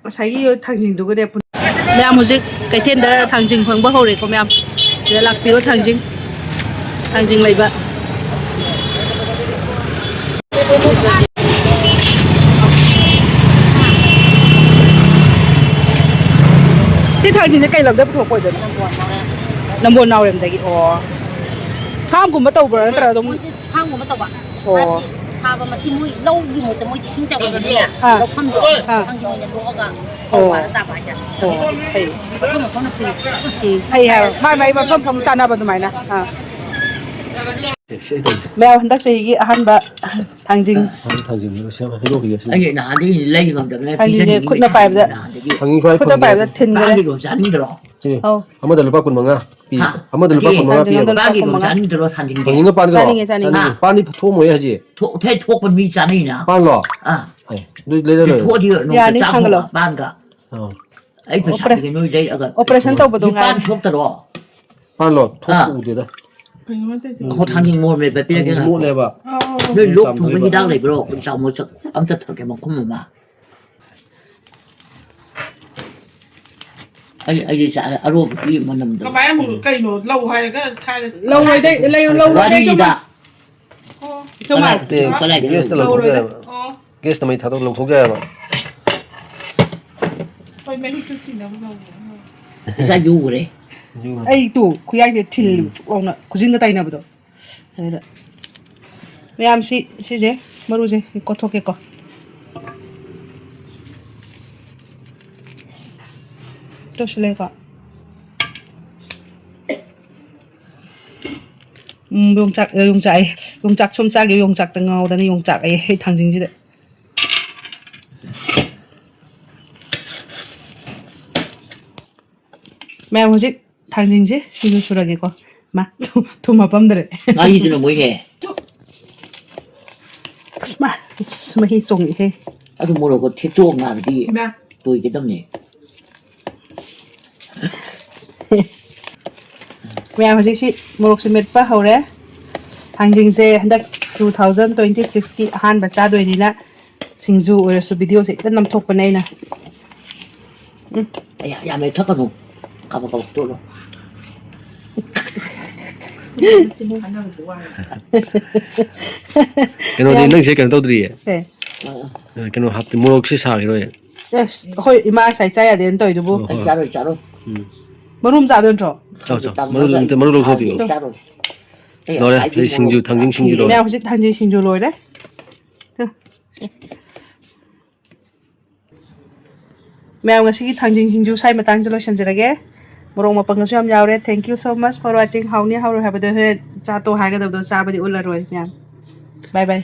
ꯉꯁꯥꯏꯒꯤ ꯊꯥꯡꯖꯤꯡꯗꯨꯒꯅꯦ ꯃꯌꯥꯝ ꯍꯧꯖꯤꯛ ꯀꯩꯊꯦꯜꯗ ꯊꯥꯡꯖꯤꯡ ꯐꯪꯕ ꯍꯧꯔꯦꯀꯣ ꯃꯌꯥꯝ ꯁꯤꯗ ꯂꯥꯛꯄꯤꯔꯣ ꯊꯥꯡꯖꯤꯡ ꯂꯩꯕ ꯁꯤ ꯊꯥꯡꯖꯤꯡꯁꯦ ꯀꯩ ꯂꯝꯗ ꯄꯨꯊꯣꯛꯄ ꯑꯣꯏꯗꯣꯏꯅꯣ ꯅꯝꯕꯣꯜ ꯅꯥꯎꯔꯦꯝꯗꯒꯤ ꯑꯣ ꯐꯥꯝꯒꯨꯝꯕ ꯇꯧꯕ꯭ꯔꯥ ꯅꯠꯇ꯭ꯔꯒ ꯑꯗꯨꯝ ꯐꯥꯝꯒꯨꯝꯕ ꯇꯧꯕ ꯑꯣ ꯊꯥꯕ ꯃꯁꯤ ꯃꯣꯏ ꯂꯧꯒꯤ ꯃꯍꯨꯠꯇ ꯃꯣꯏ ꯏꯁꯤꯡ ꯆꯥꯎꯕꯅꯤꯅꯦ ꯂꯧꯐꯝꯗꯣ ꯊꯥꯡꯖꯤꯡ ꯑꯣꯏꯅ ꯂꯣꯛꯑꯒ ꯐꯧ ꯋꯥꯜꯂ ꯆꯥꯕ ꯍꯥꯏꯇꯥꯔꯦ ꯐꯩ ꯃꯐꯝ ꯃꯐꯝꯅ ꯄꯨꯏ ꯐꯩ ꯍꯥꯏꯕ ꯃꯥꯏ ꯃꯐꯝ ꯆꯥꯅꯕ ꯑꯗꯨꯃꯥꯏꯅ ꯃꯌꯥꯝ ꯍꯟꯗꯛ ꯆꯍꯤꯒꯤ ꯑꯍꯥꯟꯕ ꯊꯥꯡꯖꯤꯡ ꯅꯍꯥꯟꯗꯒꯤ ꯂꯩ ꯉꯝꯗꯕꯅꯦ ꯊꯥꯡꯖꯤꯡꯁꯦ ꯈꯨꯠꯅ ꯄꯥꯏꯕꯗ ꯊꯤꯟꯈ꯭ꯔꯦ ꯆꯥꯅꯤꯡꯗ꯭ꯔꯣ ꯑꯃꯗ ꯂꯨꯄꯥ 15 ꯄꯤ ꯑꯃꯗ ꯂꯨꯄꯥ 15 ꯄꯤꯌꯦꯕ ꯆꯥꯅꯤꯡꯗ꯭ꯔꯣ ꯊꯥꯡꯖꯤꯡꯗꯤ ꯊꯥꯡꯖꯤꯡꯒ ꯄꯥꯟꯒꯔꯣ ꯆꯥꯅꯤꯡꯉꯦ ꯄꯥꯟꯗꯤ ꯊꯣꯛꯑꯝꯃꯣꯏ ꯍꯧꯖꯤꯛ ꯊꯣꯛꯄ ꯃꯤ ꯆꯥꯅꯩꯅ ꯄꯥꯟꯂꯣ ꯑꯗꯨ ꯂꯩꯔ ꯂꯣꯏꯔꯦ ꯊꯣꯛꯑꯗꯤ ꯅꯣꯡꯃ ꯌꯥꯅꯤ ꯊꯥꯡꯒꯠꯂꯣ ꯆꯥꯛ ꯄꯥꯟꯒ ꯑꯩ ꯄꯩꯁꯥ ꯄꯤꯒꯦ ꯅꯣꯏ ꯂꯩꯔꯒ ꯑꯣꯄꯔꯦꯁꯟ ꯇꯧꯕꯗꯣ ꯄꯥꯟ ꯉꯥꯏꯔꯦ ꯊꯣꯛꯇꯔꯣ ꯄꯥꯟꯂꯣ ꯊꯣꯛꯄ ꯎꯗꯦꯗ ꯊꯥꯡꯖꯤꯡ ꯃꯣꯔ ꯃꯦꯠꯄ ꯄꯤꯔꯛꯀꯦ ꯃꯣꯠꯂꯦꯕ ꯅꯣꯏ ꯂꯣꯛ ꯊꯨꯡꯕ ꯍꯤꯗꯥꯛ ꯂꯩꯕ꯭ꯔꯣ ꯆꯥꯃꯣꯆ ꯑꯝꯇ ꯊꯛꯀꯦ ꯃꯈꯨꯝ ꯑꯃ ꯑꯩꯁꯦ ꯑꯔꯣꯕꯒꯤ ꯃꯅꯝꯗꯣ ꯀꯃꯥꯏꯅ ꯑꯃꯨꯛ ꯀꯩꯅꯣ ꯂꯧ ꯍꯥꯏꯔꯒ ꯂꯧ ꯋꯥꯔꯤꯅꯤꯗ ꯒꯦꯁꯇ ꯂꯧꯊꯣꯛ ꯌꯥꯏꯕ ꯒꯦꯁꯇ ꯃꯩ ꯊꯥꯗꯣꯛ ꯂꯧꯊꯣꯛ ꯌꯥꯏꯕ ꯍꯣꯏ ꯃꯍꯤꯛꯁꯨ ꯁꯤꯅꯕ ꯂꯧꯕ ꯄꯩꯁꯥ ꯌꯨꯈ꯭ꯔꯦ ꯑꯩ ꯇꯨ ꯈꯨꯌꯥꯏꯁꯦ ꯊꯤꯜꯂꯤꯕ ꯆꯨꯛ ꯂꯥꯎꯅ ꯈꯨꯖꯤꯟꯒ ꯇꯥꯏꯅꯕꯗꯣ ꯑꯗꯨꯗ ꯃꯌꯥꯝ ꯁꯤꯁꯦ ꯃꯔꯨꯁꯦ ꯀꯣꯠꯊꯣꯛꯀꯦꯀꯣ ꯇꯣꯁꯤꯜꯂꯦꯀꯣ ꯌꯣꯡꯆꯥꯛ ꯁꯨꯝ ꯆꯥꯒꯦ ꯌꯣꯡꯆꯥꯛꯇ ꯉꯥꯎꯗꯅ ꯌꯣꯡꯆꯥꯛ ꯑꯩ ꯊꯥꯡꯖꯤꯡꯁꯤꯗ ꯃꯌꯥꯝ ꯍꯧꯖꯤꯛ ꯊꯥꯡꯖꯤꯡꯁꯦ ꯁꯤꯡꯖꯨ ꯁꯨꯔꯒꯦꯀꯣ ꯃꯥ ꯊꯨꯝ ꯍꯥꯞꯄꯝꯗ꯭ꯔꯦ ꯉꯥꯔꯤꯗꯨꯅ ꯃꯣꯏꯍꯦ ꯃꯍꯤ ꯆꯣꯡꯉꯤꯍꯦ ꯑꯗꯨ ꯃꯣꯔꯣꯛꯀ ꯊꯦꯛꯇꯣꯛꯑ ꯉꯥꯔꯗꯤ ꯇꯣꯏꯒꯗꯕꯅꯦ ꯃꯌꯥꯝ ꯍꯧꯖꯤꯛꯁꯤ ꯃꯣꯔꯣꯛꯁꯨ ꯃꯦꯠꯄ ꯍꯧꯔꯦ ꯊꯥꯡꯖꯤꯡꯁꯦ ꯍꯟꯗꯛ 2026ꯀꯤ ꯑꯍꯥꯟꯕ ꯆꯥꯗꯣꯏꯅꯤꯅ ꯁꯤꯡꯖꯨ ꯑꯣꯏꯔꯁꯨ ꯚꯤꯗꯤꯑꯣꯁꯦ ꯍꯦꯛꯇ ꯅꯝꯊꯣꯛꯄꯅꯦ ꯑꯩꯅ ꯌꯥꯝ ꯊꯛꯀꯅꯨ ꯀꯥꯕꯛ ꯀꯥꯕꯛ ꯇꯣꯠꯂꯣ ꯀꯩꯅꯣꯗꯤ ꯅꯪꯁꯦ ꯀꯩꯅꯣ ꯇꯧꯗ꯭ꯔꯤꯌꯦ ꯀꯩꯅꯣ ꯍꯥꯞꯇꯤ ꯃꯣꯔꯣꯛꯁꯦ ꯁꯥꯈꯤꯔꯣꯏ ꯑꯁ ꯑꯩꯈꯣꯏ ꯏꯃꯥ ꯉꯁꯥꯏ ꯆꯥ ꯌꯥꯗꯦꯅ ꯇꯧꯔꯤꯗꯨꯕꯨ ꯆꯥꯔꯣꯏ ꯃꯔꯨꯝ ꯆꯥꯗꯣꯏ ꯅꯠꯇ꯭ꯔꯣ ꯃꯔꯨ ꯂꯧꯊꯣꯛꯄꯤꯌꯣ ꯂꯣꯏꯔꯦ ꯊꯥꯡꯖꯤꯡ ꯁꯤꯡꯖꯨ ꯂꯣꯏꯔꯦ ꯃꯌꯥꯝ ꯍꯧꯖꯤꯛ ꯊꯥꯡꯖꯤꯡ ꯁꯤꯡꯖꯨ ꯂꯣꯏꯔꯦ ꯃꯌꯥꯝ ꯉꯁꯤꯒꯤ ꯊꯥꯡꯖꯤꯡ ꯁꯤꯡꯖꯨ ꯁ꯭ꯋꯥꯏ ꯃꯇꯥꯡꯗ ꯂꯣꯏꯁꯤꯟꯖꯔꯒꯦ ꯃꯣꯔꯣꯛ ꯃꯄꯪꯒꯁꯨ ꯌꯥꯝ ꯌꯥꯎꯔꯦ thank you so much for watching ꯍꯥꯎꯅꯤ ꯍꯥꯎꯔꯣꯏ ꯍꯥꯏꯕꯗꯣ ꯍꯣꯔꯦꯟ ꯆꯥꯇꯣ ꯍꯥꯏꯒꯗꯕꯗꯣ ꯆꯥꯕꯗꯤ ꯎꯠꯂꯔꯣꯏ ꯃꯌꯥꯝ ꯕꯥꯏ ꯕꯥꯏ